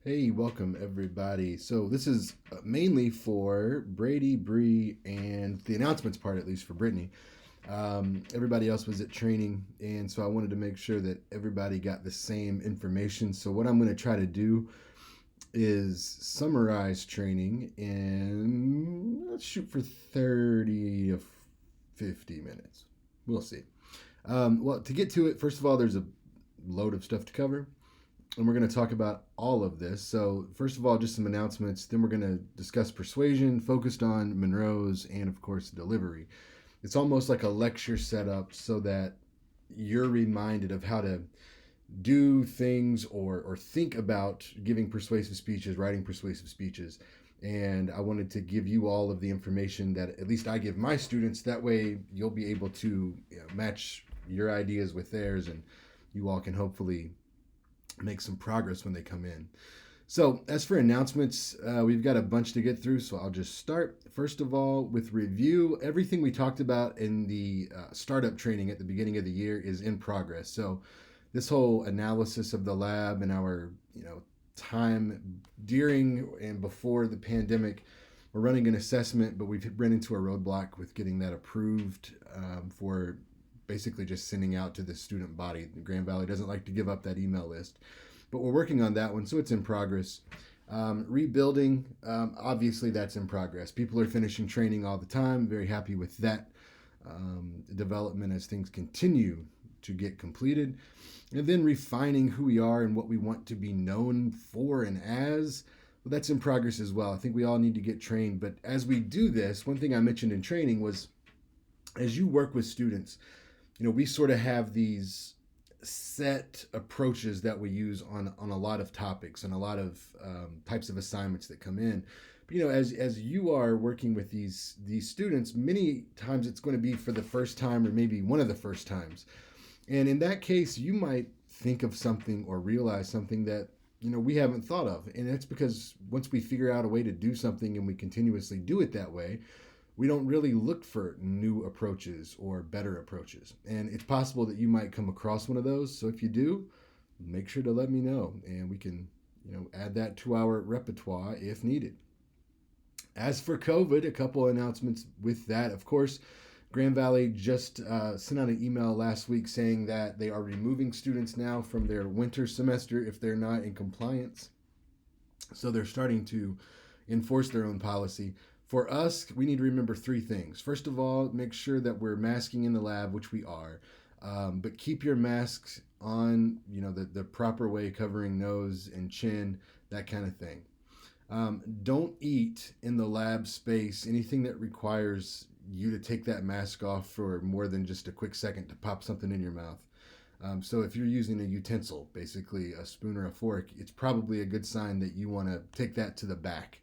Hey, welcome everybody. So this is mainly for Brady, Bree, and the announcements part, at least for Brittany. Everybody else was at training, and so I wanted to make sure that everybody got the same information. So what I'm going to try to do is summarize training, and let's shoot for 30 to 50 minutes. We'll see. Well, to get to it, first of all, there's a load of stuff to cover, and we're going to talk about all of this. So, first of all, just some announcements. Then we're going to discuss persuasion, focused on Monroe's, and of course, delivery. It's almost like a lecture setup so that you're reminded of how to do things or think about giving persuasive speeches, writing persuasive speeches. And I wanted to give you all of the information that at least I give my students. That way, you'll be able to match your ideas with theirs, and you all can hopefully make some progress when they come in. So, as for announcements, we've got a bunch to get through, so I'll just start. First of all, with review, everything we talked about in the startup training at the beginning of the year is in progress. So, this whole analysis of the lab and our, time during and before the pandemic, we're running an assessment, but we've run into a roadblock with getting that approved for basically just sending out to the student body. Grand Valley doesn't like to give up that email list, but we're working on that one, so it's in progress. Rebuilding, obviously that's in progress. People are finishing training all the time. Very happy with that development as things continue to get completed. And then refining who we are and what we want to be known for and as. Well, that's in progress as well. I think we all need to get trained. But as we do this, one thing I mentioned in training was as you work with students, we sort of have these set approaches that we use on a lot of topics and a lot of types of assignments that come in. But as you are working with these students, many times it's going to be for the first time or maybe one of the first times. And in that case, you might think of something or realize something that we haven't thought of. And that's because once we figure out a way to do something and we continuously do it that way, we don't really look for new approaches or better approaches. And it's possible that you might come across one of those. So if you do, make sure to let me know and we can, add that to our repertoire if needed. As for COVID, a couple announcements with that. Of course, Grand Valley just sent out an email last week saying that they are removing students now from their winter semester if they're not in compliance. So they're starting to enforce their own policy. For us, we need to remember three things. First of all, make sure that we're masking in the lab, which we are, but keep your masks on, the proper way, covering nose and chin, that kind of thing. Don't eat in the lab space anything that requires you to take that mask off for more than just a quick second to pop something in your mouth. So if you're using a utensil, basically a spoon or a fork, it's probably a good sign that you want to take that to the back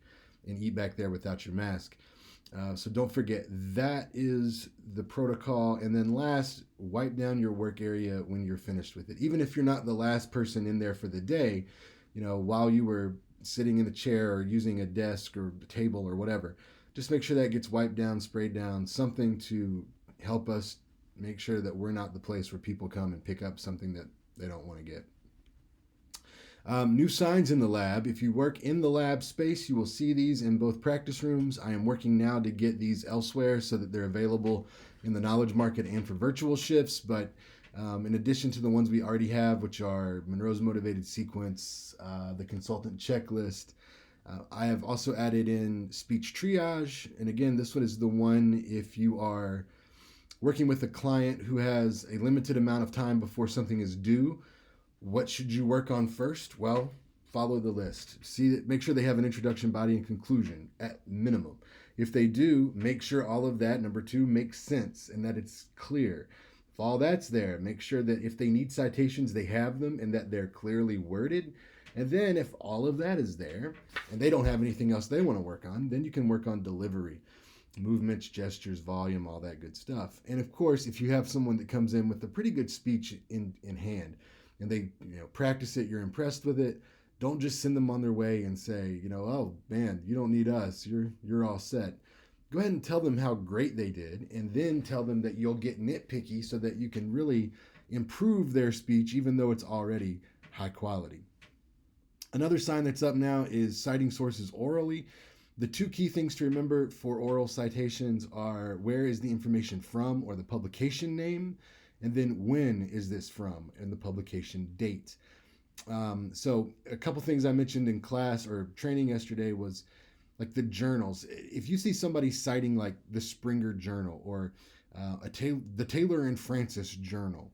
and eat back there without your mask. So don't forget, that is the protocol. And then last, wipe down your work area when you're finished with it. Even if you're not the last person in there for the day, while you were sitting in the chair or using a desk or a table or whatever, just make sure that gets wiped down, sprayed down, something to help us make sure that we're not the place where people come and pick up something that they don't want to get. New signs in the lab. If you work in the lab space, you will see these in both practice rooms. I am working now to get these elsewhere so that they're available in the knowledge market and for virtual shifts. But in addition to the ones we already have, which are Monroe's Motivated Sequence, the consultant checklist, I have also added in speech triage. And again, this one is the one if you are working with a client who has a limited amount of time before something is due. What should you work on first? Well, follow the list. Make sure they have an introduction, body, and conclusion at minimum. If they do, make sure all of that, number two, makes sense and that it's clear. If all that's there, make sure that if they need citations, they have them and that they're clearly worded. And then if all of that is there and they don't have anything else they want to work on, then you can work on delivery, movements, gestures, volume, all that good stuff. And of course, if you have someone that comes in with a pretty good speech in hand and they practice it, you're impressed with it, don't just send them on their way and say, oh man, you don't need us, you're all set. Go ahead and tell them how great they did, and then tell them that you'll get nitpicky so that you can really improve their speech even though it's already high quality. Another sign that's up now is citing sources orally. The two key things to remember for oral citations are where is the information from, or the publication name, and then when is this from and the publication date. So a couple things I mentioned in class or training yesterday was like the journals. If you see somebody citing like the Springer Journal or the Taylor and Francis Journal,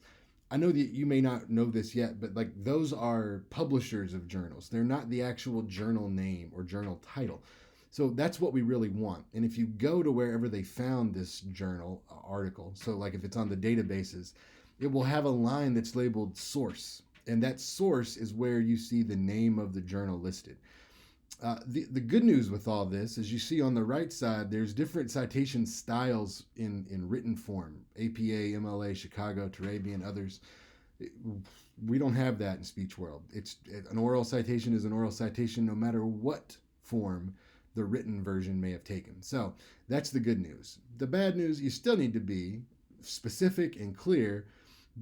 I know that you may not know this yet, but like those are publishers of journals. They're not the actual journal name or journal title. So that's what we really want. And if you go to wherever they found this journal article, so like if it's on the databases, it will have a line that's labeled source. And that source is where you see the name of the journal listed. The good news with all this is you see on the right side, there's different citation styles in written form: APA, MLA, Chicago, Turabian, others. We don't have that in speech world. It's an oral citation is an oral citation no matter what form the written version may have taken. So that's the good news. The bad news, you still need to be specific and clear,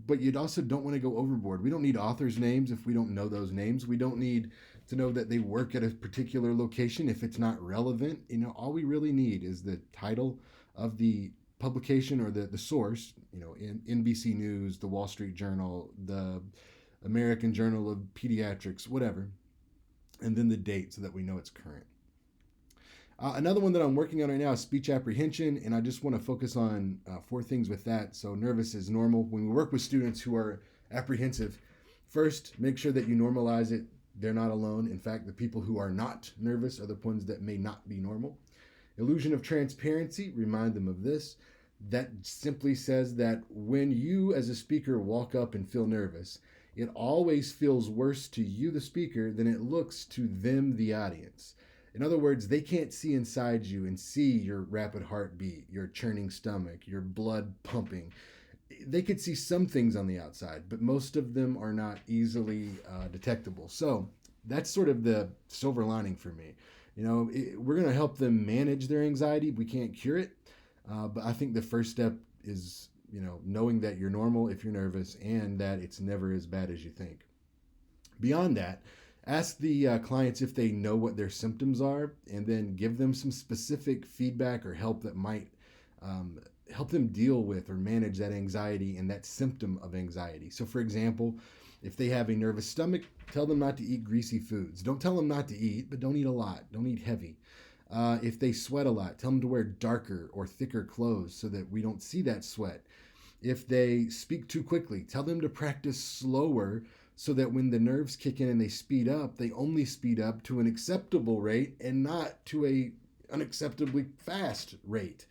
but you also don't want to go overboard. We don't need authors' names if we don't know those names. We don't need to know that they work at a particular location if it's not relevant. All we really need is the title of the publication or the source, in NBC News, the Wall Street Journal, the American Journal of Pediatrics, whatever, and then the date so that we know it's current. Another one that I'm working on right now is speech apprehension, and I just want to focus on 4 things with that. So nervous is normal. When we work with students who are apprehensive, first, make sure that you normalize it. They're not alone. In fact, the people who are not nervous are the ones that may not be normal. Illusion of transparency, remind them of this. That simply says that when you as a speaker walk up and feel nervous, it always feels worse to you, the speaker, than it looks to them, the audience. In other words, they can't see inside you and see your rapid heartbeat, your churning stomach, your blood pumping. They could see some things on the outside, but most of them are not easily detectable. So that's sort of the silver lining for me. We're going to help them manage their anxiety. We can't cure it, but I think the first step is, knowing that you're normal if you're nervous and that it's never as bad as you think. Beyond that, ask the clients if they know what their symptoms are, and then give them some specific feedback or help that might help them deal with or manage that anxiety and that symptom of anxiety. So, for example, if they have a nervous stomach, tell them not to eat greasy foods. Don't tell them not to eat, but don't eat a lot. Don't eat heavy. If they sweat a lot, tell them to wear darker or thicker clothes so that we don't see that sweat. If they speak too quickly, tell them to practice slower so that when the nerves kick in and they speed up, they only speed up to an acceptable rate and not to a unacceptably fast rate.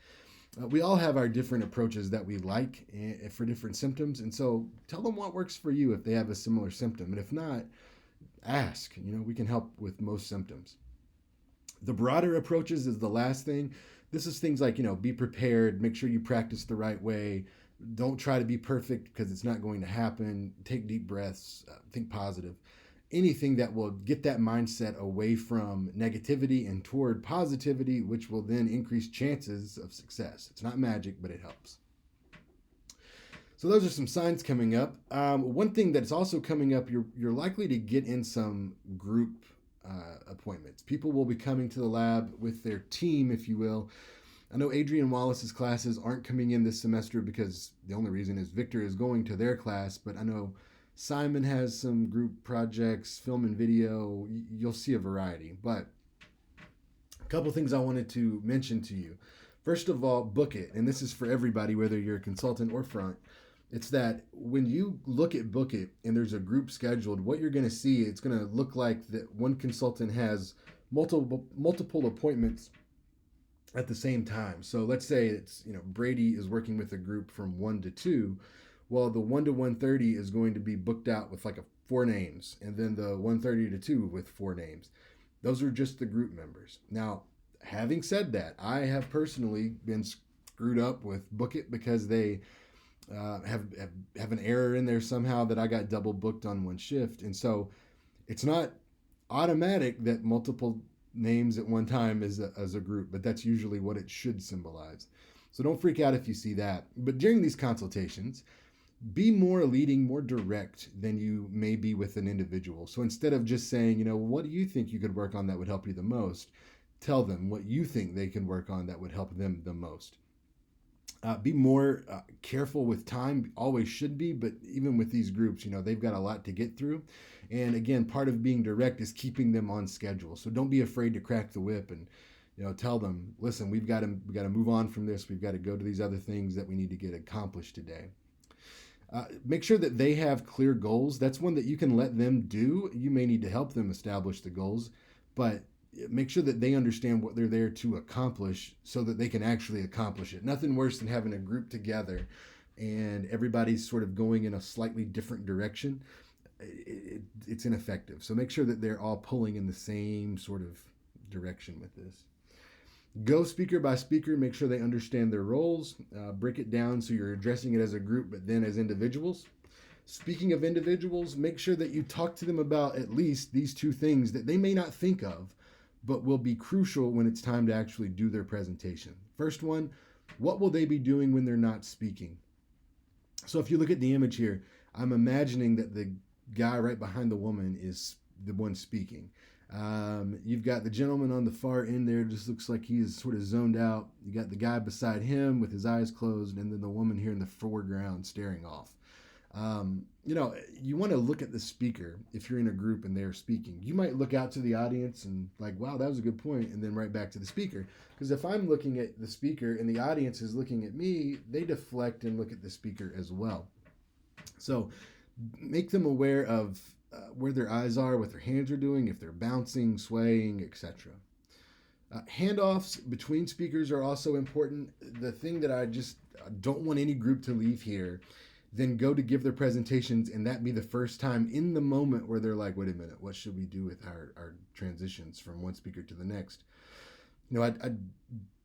We all have our different approaches that we like for different symptoms, and so tell them what works for you if they have a similar symptom, and if not, ask. We can help with most symptoms. The broader approaches is the last thing. This is things like, be prepared, make sure you practice the right way. Don't try to be perfect because it's not going to happen. Take deep breaths, think positive. Anything that will get that mindset away from negativity and toward positivity, which will then increase chances of success. It's not magic, but it helps. So those are some signs coming up. One thing that's also coming up, you're likely to get in some group appointments. People will be coming to the lab with their team, if you will. I know Adrian Wallace's classes aren't coming in this semester because the only reason is Victor is going to their class, but I know Simon has some group projects, film and video. You'll see a variety. But a couple things I wanted to mention to you. First of all, book it. And this is for everybody, whether you're a consultant or front. It's that when you look at Book It and there's a group scheduled, what you're going to see, it's going to look like that one consultant has multiple appointments at the same time. So let's say it's, Brady is working with a group from 1 to 2. Well, the 1 to 1:30 is going to be booked out with like 4 names, and then the 1:30 to 2 with 4 names. Those are just the group members. Now, having said that, I have personally been screwed up with Book It because they have an error in there somehow that I got double booked on one shift. And so it's not automatic that multiple names at one time as a group, but that's usually what it should symbolize. So don't freak out if you see that. But during these consultations, be more leading, more direct than you may be with an individual. So instead of just saying, what do you think you could work on that would help you the most? Tell them what you think they can work on that would help them the most. Be more careful with time, always should be, but even with these groups, they've got a lot to get through. And again, part of being direct is keeping them on schedule. So don't be afraid to crack the whip and tell them, listen, we got to move on from this. We've got to go to these other things that we need to get accomplished today. Make sure that they have clear goals. That's one that you can let them do. You may need to help them establish the goals, but make sure that they understand what they're there to accomplish so that they can actually accomplish it. Nothing worse than having a group together and everybody's sort of going in a slightly different direction. It's ineffective. So make sure that they're all pulling in the same sort of direction with this. Go speaker by speaker, make sure they understand their roles, break it down so you're addressing it as a group, but then as individuals. Speaking of individuals, make sure that you talk to them about at least these two things that they may not think of, but will be crucial when it's time to actually do their presentation. First one, what will they be doing when they're not speaking? So if you look at the image here, I'm imagining that the guy right behind the woman is the one speaking. You've got the gentleman on the far end there, just looks like he's sort of zoned out. You got the guy beside him with his eyes closed, and then the woman here in the foreground staring off. You want to look at the speaker if you're in a group and they're speaking. You might look out to the audience and like, wow, that was a good point, and then right back to the speaker. Because if I'm looking at the speaker and the audience is looking at me, they deflect and look at the speaker as well. So make them aware of where their eyes are, what their hands are doing, if they're bouncing, swaying, etc. Handoffs between speakers are also important. The thing that I just don't want any group to leave here, then go to give their presentations and that be the first time in the moment where they're like, wait a minute, what should we do with our transitions from one speaker to the next? I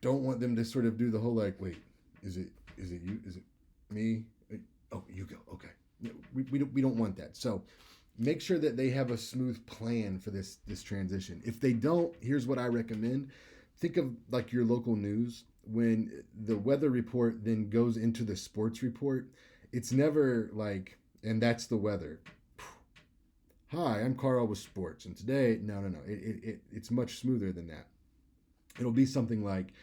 don't want them to sort of do the whole like, wait, is it you? Is it me? Oh, you go. Okay. We don't want that. So make sure that they have a smooth plan for this transition. If they don't, here's what I recommend. Think of like your local news. When the weather report then goes into the sports report, it's never like, and that's the weather. Hi, I'm Carl with sports, and today, no. It's much smoother than that. It'll be something like,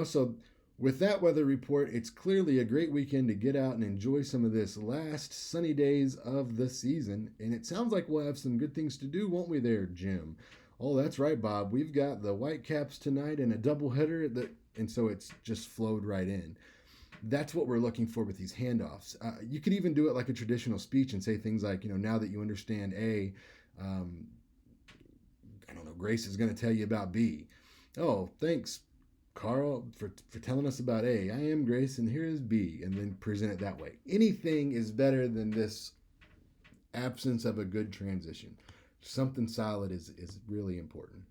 so with that weather report, it's clearly a great weekend to get out and enjoy some of this last sunny days of the season. And it sounds like we'll have some good things to do, won't we there, Jim? Oh, that's right, Bob. We've got the Whitecaps tonight and a doubleheader. And so it's just flowed right in. That's what we're looking for with these handoffs. You could even do it like a traditional speech and say things like, now that you understand A, Grace is going to tell you about B. Oh, thanks, Carl, for telling us about A. I am Grace, and here is B, and then present it that way. Anything is better than this absence of a good transition. Something solid is really important.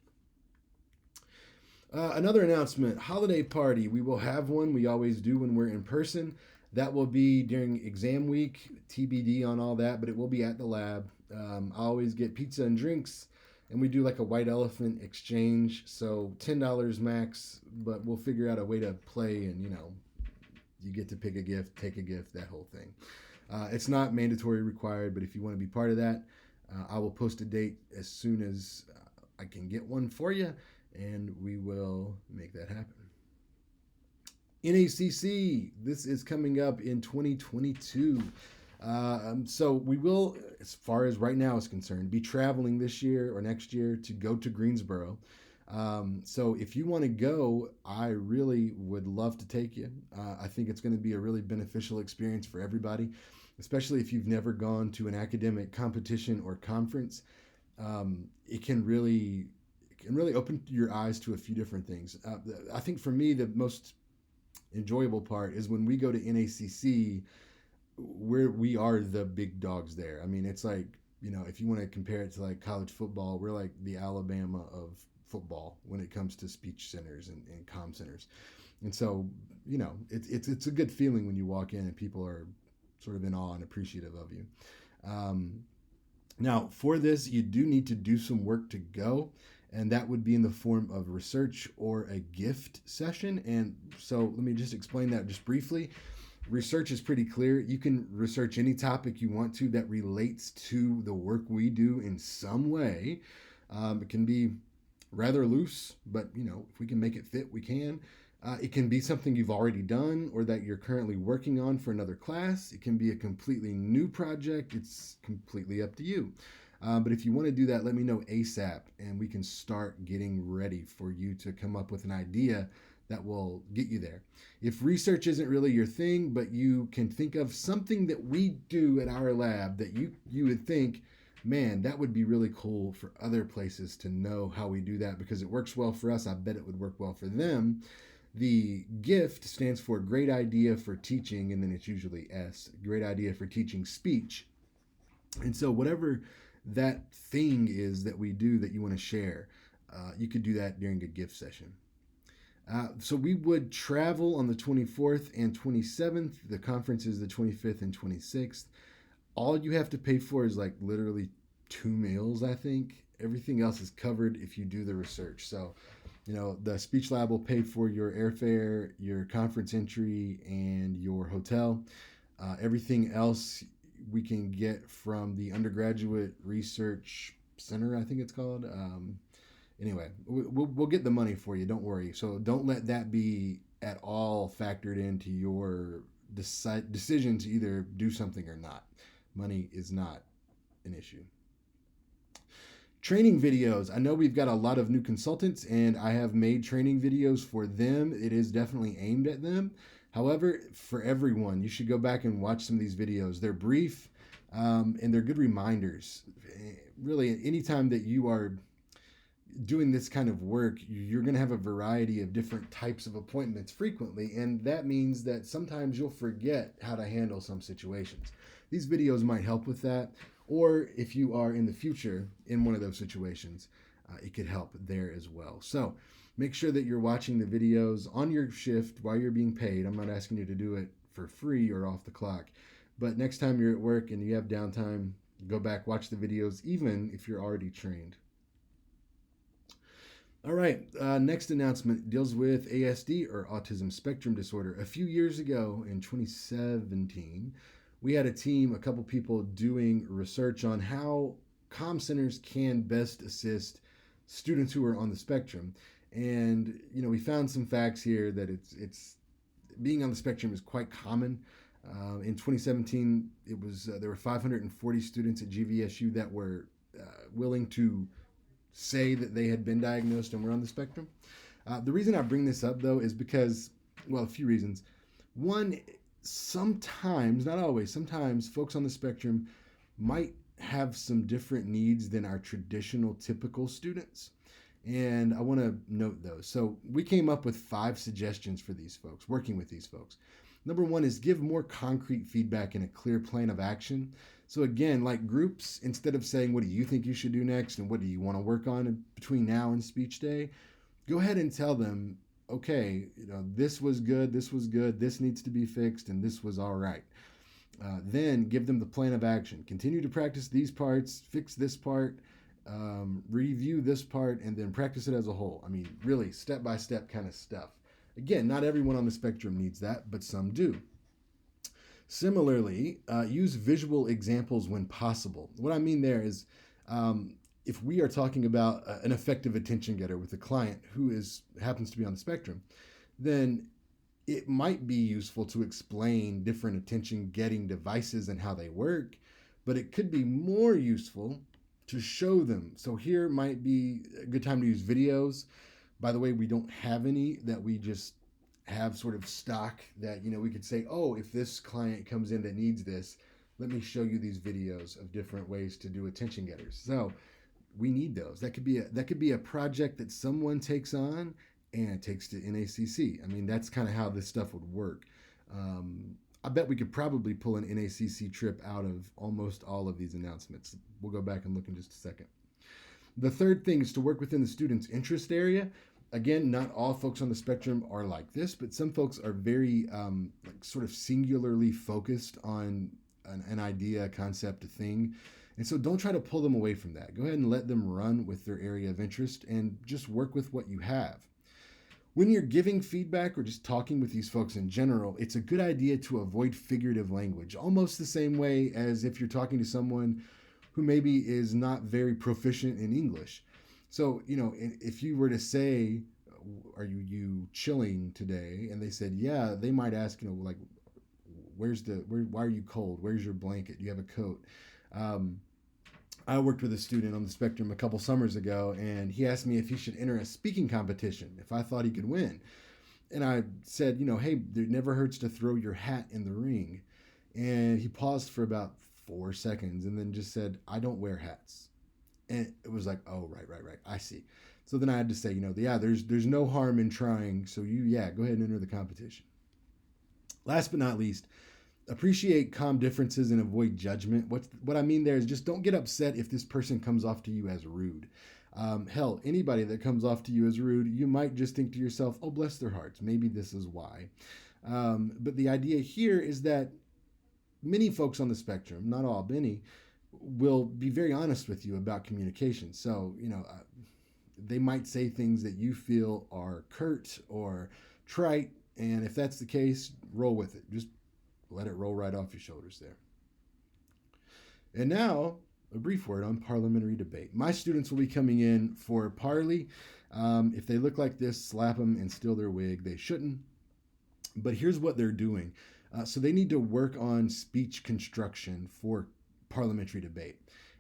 Another announcement, holiday party. We will have one. We always do when we're in person. That will be during exam week, TBD on all that, but it will be at the lab. I always get pizza and drinks, and we do like a white elephant exchange. So $10 max, but we'll figure out a way to play and, you get to pick a gift, take a gift, that whole thing. It's not mandatory required, but if you want to be part of that, I will post a date as soon as I can get one for you, and we will make that happen. NACC, this is coming up in 2022. So we will, as far as right now is concerned, be traveling this year or next year to go to Greensboro. So if you want to go, I really would love to take you. I think it's going to be a really beneficial experience for everybody, especially if you've never gone to an academic competition or conference. It can really open your eyes to a few different things. I think for me, the most enjoyable part is when we go to NACC, where we are the big dogs there. I mean, it's like, if you want to compare it to like college football, we're like the Alabama of football when it comes to speech centers and comm centers. And so, it's a good feeling when you walk in and people are sort of in awe and appreciative of you. Now, for this, you do need to do some work to go, and that would be in the form of research or a gift session. And so let me just explain that just briefly. Research is pretty clear. You can research any topic you want to that relates to the work we do in some way. It can be rather loose, but if we can make it fit, we can. It can be something you've already done or that you're currently working on for another class. It can be a completely new project. It's completely up to you. But if you want to do that, let me know ASAP and we can start getting ready for you to come up with an idea that will get you there. If research isn't really your thing, but you can think of something that we do at our lab that you would think, man, that would be really cool for other places to know how we do that because it works well for us. I bet it would work well for them. The GIFT stands for Great Idea for Teaching, and then it's usually S, Great Idea for Teaching Speech. And so whatever that thing is that we do that you want to share, you could do that during a GIFT session. So we would travel on the 24th and 27th. The conference is the 25th and 26th. All you have to pay for is like literally 2 meals, I think. Everything else is covered if you do the research. So, the speech lab will pay for your airfare, your conference entry, and your hotel. Everything else we can get from the undergraduate research center, I think it's called. Anyway, we'll get the money for you. Don't worry. So don't let that be at all factored into your decision to either do something or not. Money is not an issue. Training videos. I know we've got a lot of new consultants and I have made training videos for them. It is definitely aimed at them. However, for everyone, you should go back and watch some of these videos. They're brief and they're good reminders. Really, anytime that you are doing this kind of work, you're going to have a variety of different types of appointments frequently, and that means that sometimes you'll forget how to handle some situations. These videos might help with that, or if you are in the future in one of those situations, it could help there as well. So make sure that you're watching the videos on your shift while you're being paid. I'm not asking you to do it for free or off the clock, but next time you're at work and you have downtime, go back, watch the videos, even if you're already trained. All right, next announcement deals with ASD, or Autism Spectrum Disorder. A few years ago in 2017, we had a couple people doing research on how comm centers can best assist students who are on the spectrum. And, we found some facts here that it's being on the spectrum is quite common. In 2017, there were 540 students at GVSU that were willing to say that they had been diagnosed and were on the spectrum. The reason I bring this up, though, is because, a few reasons. One, sometimes, not always, sometimes folks on the spectrum might have some different needs than our traditional typical students. And I want to note those. So we came up with 5 suggestions for these folks, working with these folks. Number 1 is give more concrete feedback and a clear plan of action. So again, like groups, instead of saying, what do you think you should do next and what do you want to work on between now and speech day, go ahead and tell them, okay, this was good, this needs to be fixed, and this was all right. Then give them the plan of action. Continue to practice these parts, fix this part, review this part, and then practice it as a whole. I mean, really step-by-step kind of stuff. Again, not everyone on the spectrum needs that, but some do. Similarly, use visual examples when possible. What I mean there is, if we are talking about an effective attention getter with a client who happens to be on the spectrum, then it might be useful to explain different attention getting devices and how they work, but it could be more useful to show them. So here might be a good time to use videos. By the way, we don't have any that we just have sort of stock that, we could say, oh, if this client comes in that needs this, let me show you these videos of different ways to do attention getters. So we need those. That could be a project that someone takes on and takes to NACC. I mean, that's kind of how this stuff would work. I bet we could probably pull an NACC trip out of almost all of these announcements. We'll go back and look in just a second. The third thing is to work within the student's interest area. Again, not all folks on the spectrum are like this, but some folks are very sort of singularly focused on an idea, a concept, a thing. And so don't try to pull them away from that. Go ahead and let them run with their area of interest and just work with what you have. When you're giving feedback or just talking with these folks in general, it's a good idea to avoid figurative language, almost the same way as if you're talking to someone who maybe is not very proficient in English. So, if you were to say, are you chilling today? And they said, yeah, they might ask, like, why are you cold? Where's your blanket? Do you have a coat? I worked with a student on the spectrum a couple summers ago, and he asked me if he should enter a speaking competition, if I thought he could win. And I said, hey, it never hurts to throw your hat in the ring. And he paused for about 4 seconds and then just said, I don't wear hats. And it was like, oh, right. I see. So then I had to say, there's no harm in trying. So go ahead and enter the competition. Last but not least, appreciate calm differences and avoid judgment. What I mean there is just don't get upset if this person comes off to you as rude. Hell, anybody that comes off to you as rude, you might just think to yourself, oh, bless their hearts. Maybe this is why. But the idea here is that many folks on the spectrum, not all, many, will be very honest with you about communication. So, they might say things that you feel are curt or trite. And if that's the case, roll with it. Just let it roll right off your shoulders there. And now, a brief word on parliamentary debate. My students will be coming in for parley. If they look like this, slap them and steal their wig. They shouldn't. But here's what they're doing. So they need to work on speech construction for parliamentary debate.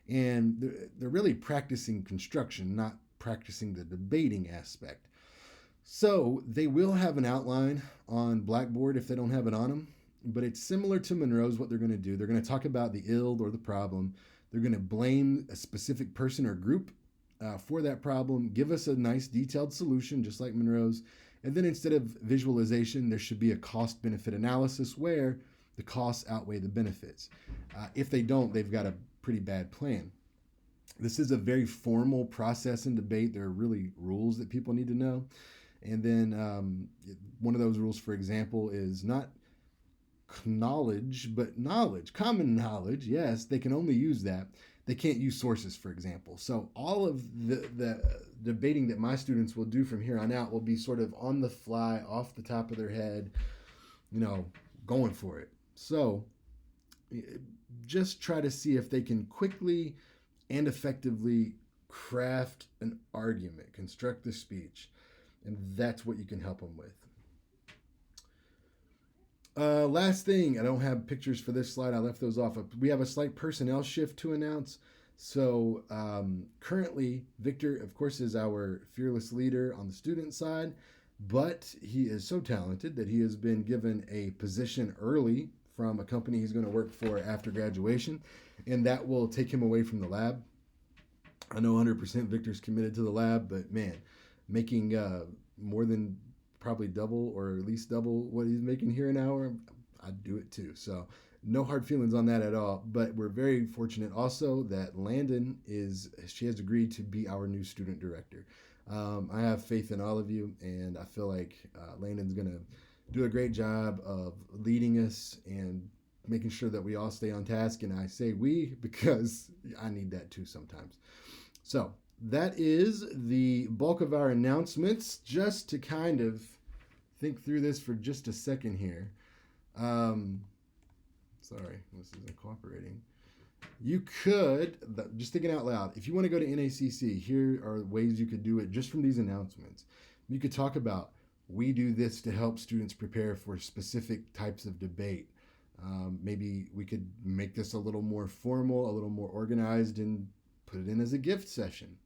And they're really practicing construction, not practicing the debating aspect. So they will have an outline on Blackboard if they don't have it on them. But it's similar to Monroe's what they're going to do. They're going to talk about the ill or the problem. They're going to blame a specific person or group for that problem, give us a nice detailed solution, just like Monroe's. And then instead of visualization, there should be a cost-benefit analysis where the costs outweigh the benefits. If they don't, they've got a pretty bad plan. This is a very formal process in debate. There are really rules that people need to know. And then one of those rules, for example, is not knowledge, but knowledge, common knowledge. Yes, they can only use that. They can't use sources, for example. So all of the debating that my students will do from here on out will be sort of on the fly, off the top of their head, going for it. So just try to see if they can quickly and effectively craft an argument, construct the speech, and that's what you can help them with. Last thing, I don't have pictures for this slide. I left those off. We have a slight personnel shift to announce. So currently, Victor, of course, is our fearless leader on the student side, but he is so talented that he has been given a position early from a company he's going to work for after graduation, and that will take him away from the lab. I know 100% Victor's committed to the lab, but man, making more than probably double or at least double what he's making here an hour, I'd do it too. So no hard feelings on that at all. But we're very fortunate also that Landon she has agreed to be our new student director. I have faith in all of you, and I feel like Landon's going to do a great job of leading us and making sure that we all stay on task. And I say we because I need that too sometimes. So that is the bulk of our announcements. Just to kind of think through this for just a second here. Sorry, this isn't cooperating. You could, just thinking out loud, if you want to go to NACC, here are ways you could do it just from these announcements. You could talk about, we do this to help students prepare for specific types of debate. Maybe we could make this a little more formal, a little more organized, and put it in as a gift session.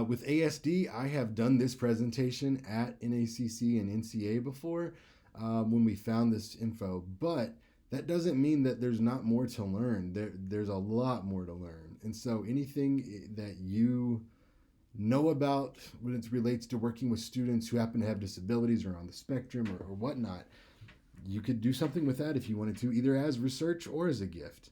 With ASD, I have done this presentation at NACC and NCA before when we found this info, but that doesn't mean that there's not more to learn. There's a lot more to learn. And so anything that you know about when it relates to working with students who happen to have disabilities or on the spectrum or whatnot, you could do something with that if you wanted to, either as research or as a gift.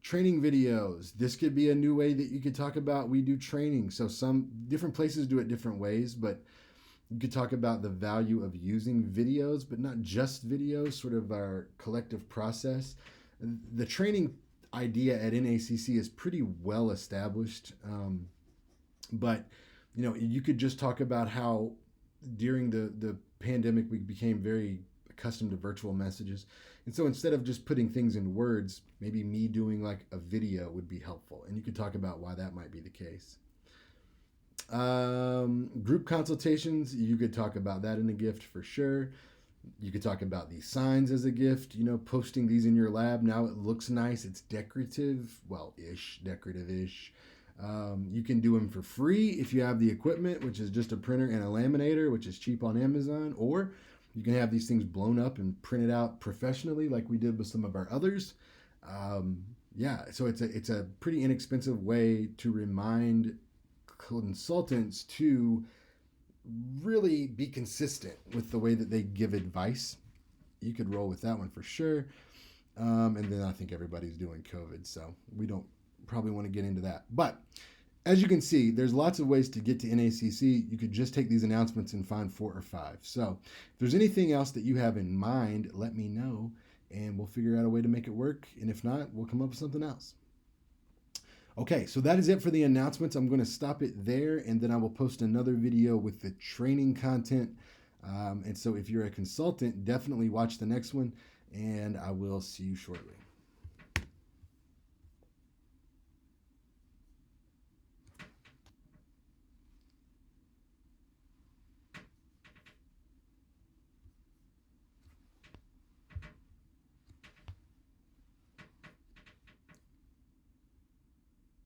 Training videos. This could be a new way that you could talk about we do training. So some different places do it different ways, but you could talk about the value of using videos, but not just videos, sort of our collective process. The training idea at NACC is pretty well established, but You could just talk about how during the pandemic we became very accustomed to virtual messages. And so instead of just putting things in words, maybe me doing like a video would be helpful. And you could talk about why that might be the case. Group consultations, you could talk about that in a gift for sure. You could talk about these signs as a gift, posting these in your lab. Now it looks nice. It's decorative, decorative ish. You can do them for free if you have the equipment, which is just a printer and a laminator, which is cheap on Amazon. Or you can have these things blown up and printed out professionally, like we did with some of our others. So it's a pretty inexpensive way to remind consultants to really be consistent with the way that they give advice. You could roll with that one for sure. And then I think everybody's doing COVID, so we don't probably want to get into that. But as you can see, there's lots of ways to get to NACC. You could just take these announcements and find 4 or 5. So if there's anything else that you have in mind, let me know, and we'll figure out a way to make it work. And if not, we'll come up with something else. Okay, so that is it for the announcements. I'm going to stop it there, and then I will post another video with the training content. And so if you're a consultant, definitely watch the next one, and I will see you shortly.